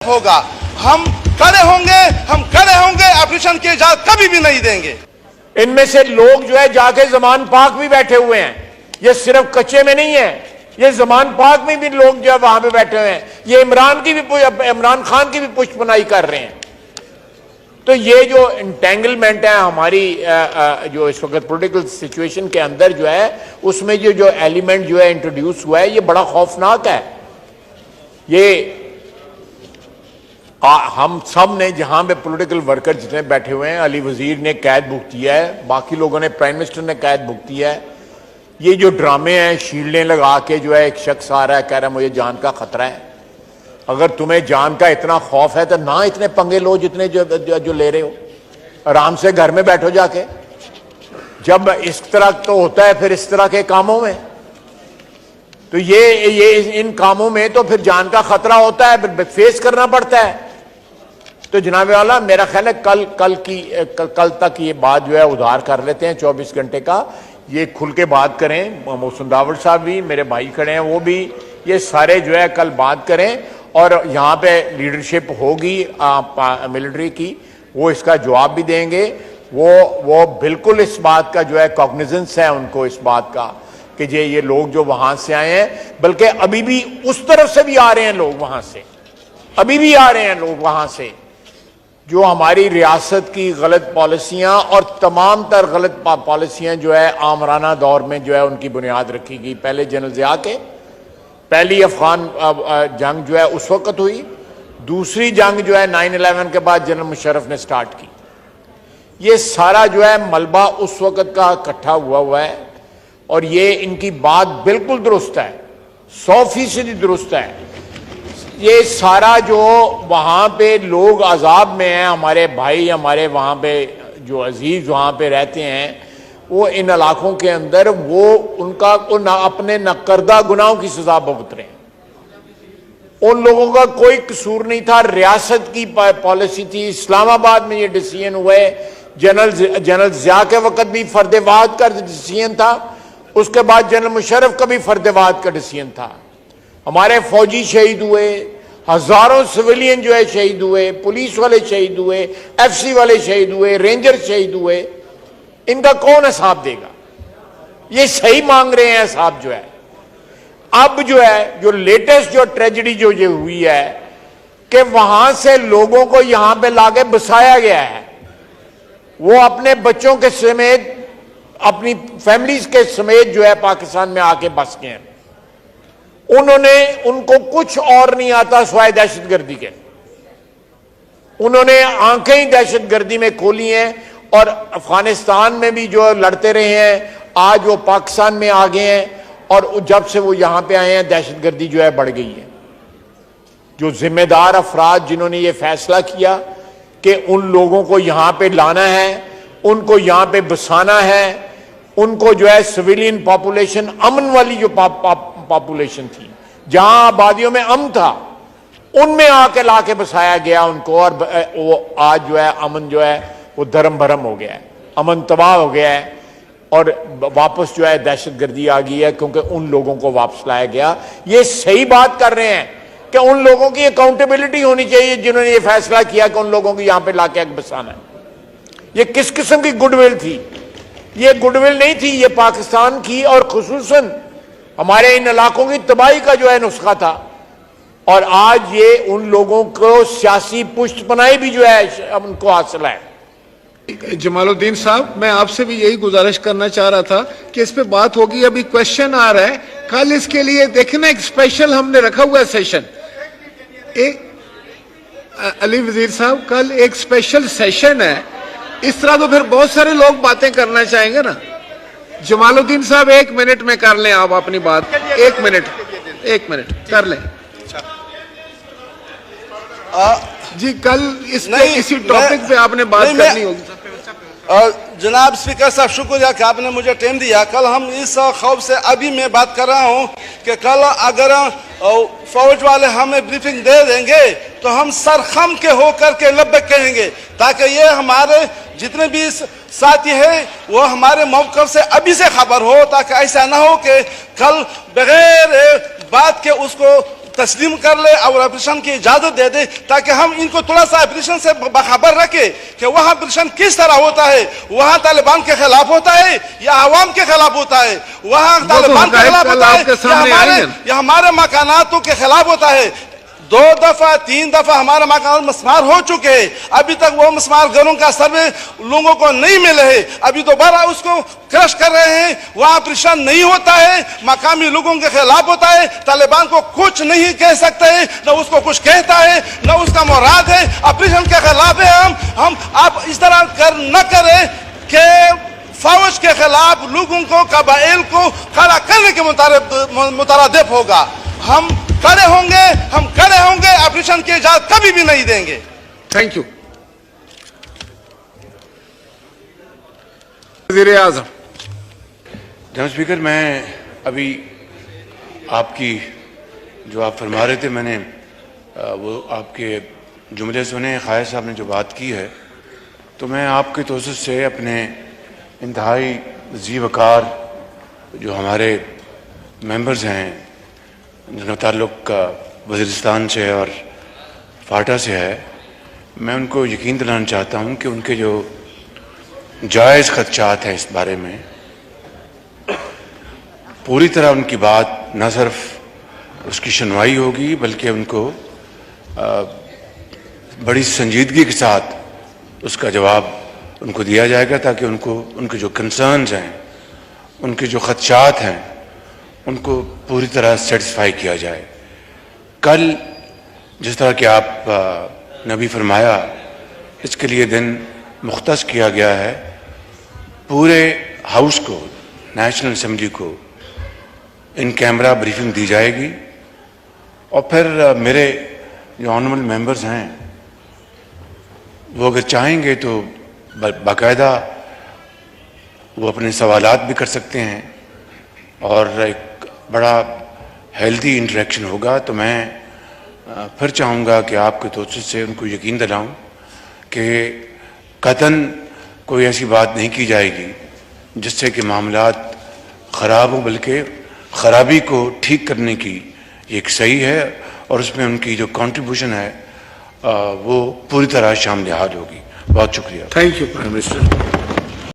होगा। हम खड़े होंगे, ऑपरेशन की इजाजत कभी भी नहीं देंगे। इनमें से लोग जो है जाके जमान पाक भी बैठे हुए हैं, ये सिर्फ कच्चे में नहीं है, ये जमान पाक में भी लोग जो है वहां पे बैठे हुए हैं, ये इमरान खान की भी पुष्पनाई कर रहे हैं। तो ये जो इंटेंगलमेंट है हमारी जो इस वक्त पॉलिटिकल सिचुएशन के अंदर जो है, उसमें जो एलिमेंट जो है इंट्रोड्यूस हुआ है, ये बड़ा खौफनाक है। ये हम सब ने जहां पे पॉलिटिकल वर्कर जितने बैठे हुए हैं, अली वजीर ने कैद भुगती है, बाकी लोगों ने, प्राइम मिनिस्टर ने कैद भुगती है। ये जो ड्रामे हैं, शील्डें लगा के जो है एक शख्स आ रहा है, कह रहा है मुझे जान का खतरा है। अगर तुम्हें जान का इतना खौफ है तो ना इतने पंगे लो जितने जो ले रहे हो, आराम से घर में बैठो जाके। जब इस तरह तो होता है फिर इस तरह के कामों में, तो ये इन कामों में तो फिर जान का खतरा होता है, फेस करना पड़ता है। तो जनाब वाला, मेरा ख्याल है कल तक ये बात जो है उधार कर लेते हैं, 24 घंटे का ये खुल के बात करें। मोहसिन दावड़ साहब भी, मेरे भाई खड़े हैं, वो भी, ये सारे जो है कल बात करें और यहाँ पे लीडरशिप होगी मिलिट्री की, वो इसका जवाब भी देंगे। वो बिल्कुल इस बात का जो है कॉग्निजेंस है उनको, इस बात का कि ये लोग जो वहां से आए हैं, बल्कि अभी भी उस तरफ से भी आ रहे हैं लोग, वहां से अभी भी आ रहे हैं लोग वहां से, जो हमारी रियासत की गलत पॉलिसियां और तमाम तर गलत पॉलिसियां जो है आमराना दौर में जो है उनकी बुनियाद रखी गई। पहले जनरल ज़िया के पहली अफगान जंग जो है उस वक्त हुई, दूसरी जंग जो है 9/11 के बाद जनरल मुशर्रफ ने स्टार्ट की। ये सारा जो है मलबा उस वक्त का इकट्ठा हुआ है और ये इनकी बात बिल्कुल दुरुस्त है, 100% दुरुस्त है। ये सारा जो वहां पे लोग अजाब में हैं, हमारे भाई, हमारे वहां पे जो अजीज वहां पे रहते हैं, वो इन इलाकों के अंदर वो उनका अपने नकरदा गुनाहों की सजा भुगत रहे हैं। उन लोगों का कोई कसूर नहीं था, रियासत की पॉलिसी थी। इस्लामाबाद में ये डिसीजन हुए, जनरल ज़िया के वक्त भी फर्देवाद का डिसीजन था, उसके बाद जनरल मुशर्रफ का भी फर्देवाद का डिसीजन था। हमारे फौजी शहीद हुए, हजारों सिविलियन जो है शहीद हुए, पुलिस वाले शहीद हुए, FC वाले शहीद हुए, रेंजर शहीद हुए। इनका कौन हिसाब देगा? ये सही मांग रहे हैं हिसाब जो है। अब जो है जो लेटेस्ट जो ट्रेजेडी जो ये हुई है कि वहां से लोगों को यहां पे लाके बसाया गया है, वो अपने बच्चों के समेत, अपनी फैमिलीज के समेत जो है पाकिस्तान में आके बस गए हैं। उनको कुछ और नहीं आता सिवाय दहशतगर्दी के। उन्होंने आंखें ही दहशतगर्दी में खोली हैं और अफगानिस्तान में भी जो लड़ते रहे हैं, आज वो पाकिस्तान में आ गए हैं और जब से वो यहां पे आए हैं दहशतगर्दी जो है बढ़ गई है। जो जिम्मेदार अफराद जिन्होंने ये फैसला किया कि उन लोगों को यहां पे लाना है, उनको यहां पे बसाना है, उनको जो है सिविलियन पॉपुलेशन, अमन वाली जो पॉपुलेशन थी, जहां आबादियों में अमन था, उनमें आके लाके बसाया गया उनको। और वो आज जो है अमन जो है वो धर्म भरम हो गया है, अमन तबाह हो गया है और वापस जो है दहशतगर्दी आ गई है, क्योंकि उन लोगों को वापस लाया गया। ये सही बात कर रहे हैं कि उन लोगों की अकाउंटेबिलिटी होनी चाहिए जिन्होंने ये फैसला किया कि उन लोगों को यहां पे लाके बसाना है। ये किस किस्म की गुडविल थी? ये गुडविल नहीं थी, ये पाकिस्तान की और खुसूसन हमारे इन इलाकों की तबाही का जो है नुस्खा था। और आज ये उन लोगों को सियासी पुष्टपनाई भी जो है उनको हासिल है। जमालुद्दीन साहब, मैं आपसे भी यही गुजारिश करना चाह रहा था कि इस पे बात होगी। अभी क्वेश्चन आ रहा है, कल इसके लिए देखना एक स्पेशल हमने रखा हुआ है सेशन। एक अली वजीर साहब, कल एक स्पेशल सेशन है। इस तरह तो फिर बहुत सारे लोग बातें करना चाहेंगे ना। जमालुद्दीन साहब 1 मिनट में कर लें आप अपनी बात, 1 मिनट कर लें जी। कल इसी टॉपिक पे आपने बात करनी होगी। जनाब स्पीकर साहब, शुक्रिया कि आपने मुझे टाइम दिया। कल हम इस खौफ से अभी मैं बात कर रहा हूं कि कल अगर फौज वाले हमें ब्रीफिंग दे देंगे तो हम सरखम के होकर के लब्बैक कहेंगे, ताकि ये हमारे जितने भी साथी हैं वो हमारे मौक़िफ़ से अभी से खबर हो, ताकि ऐसा ना हो कि कल बगैर बात के उसको तस्लीम कर ले और ऑपरेशन की इजाजत दे दे, ताकि हम इनको थोड़ा सा ऑपरेशन से बाखबर रखे कि वहां ऑपरेशन किस तरह होता है, वहां तालिबान के खिलाफ होता है या अवाम के खिलाफ होता है, वहां तालिबान के खिलाफ होता है या हमारे मकानातों के खिलाफ होता है। 2 दफा 3 दफा हमारे मकान मस्मार हो चुके हैं, अभी तक वो मस्मार घरों का सर्वे लोगों को नहीं मिले है, अभी दोबारा उसको क्रश कर रहे हैं। वहां ऑपरेशन नहीं होता है, मकामी लोगों के खिलाफ होता है, तालिबान को कुछ नहीं कह सकते हैं, न उसको कुछ कहता है न उसका मुराद है, ऑपरेशन के खिलाफ है। हम आप इस तरह न करें कि फौज के खिलाफ लोगों को, कबाइल को खड़ा करने के मुतारदिफ होगा। हम खड़े होंगे, ऑपरेशन की इजाजत कभी भी नहीं देंगे। Thank you. वज़ीर आज़म। जनाब स्पीकर, मैं अभी आपकी जो आप फरमा रहे थे, मैंने वो आपके जुमले सुने, ख़ायर साहब ने जो बात की है, तो मैं आपके तोसत से अपने इंतहाई ज़ी वकार जो हमारे मेंबर्स हैं जिनका ताल्लुक़ वज़ीरिस्तान से और फाटा से है, मैं उनको यकीन दिलाना चाहता हूँ कि उनके जो जायज़ ख़दशात हैं इस बारे में, पूरी तरह उनकी बात न सिर्फ उसकी सुनवाई होगी बल्कि उनको बड़ी संजीदगी के साथ उसका जवाब उनको दिया जाएगा, ताकि उनको उनके जो कंसर्न्स हैं, उनके जो ख़दशात हैं, उनको पूरी तरह सेटिस्फाई किया जाए। कल जिस तरह कि आप ने भी फरमाया, इसके लिए दिन मुख्तस किया गया है, पूरे हाउस को, नेशनल असेंबली को इन कैमरा ब्रीफिंग दी जाएगी और फिर मेरे जो ऑनरेबल मेंबर्स हैं वो अगर चाहेंगे तो बाकायदा वो अपने सवालात भी कर सकते हैं और एक बड़ा हेल्दी इंटरेक्शन होगा। तो मैं फिर चाहूँगा कि आपके तोसत से उनको यकीन दिलाऊं कि कतन कोई ऐसी बात नहीं की जाएगी जिससे कि मामलात ख़राब हो, बल्कि ख़राबी को ठीक करने की एक सही है और उसमें उनकी जो कंट्रीब्यूशन है वो पूरी तरह शामिल हाल होगी। बहुत शुक्रिया। Thank you prime minister.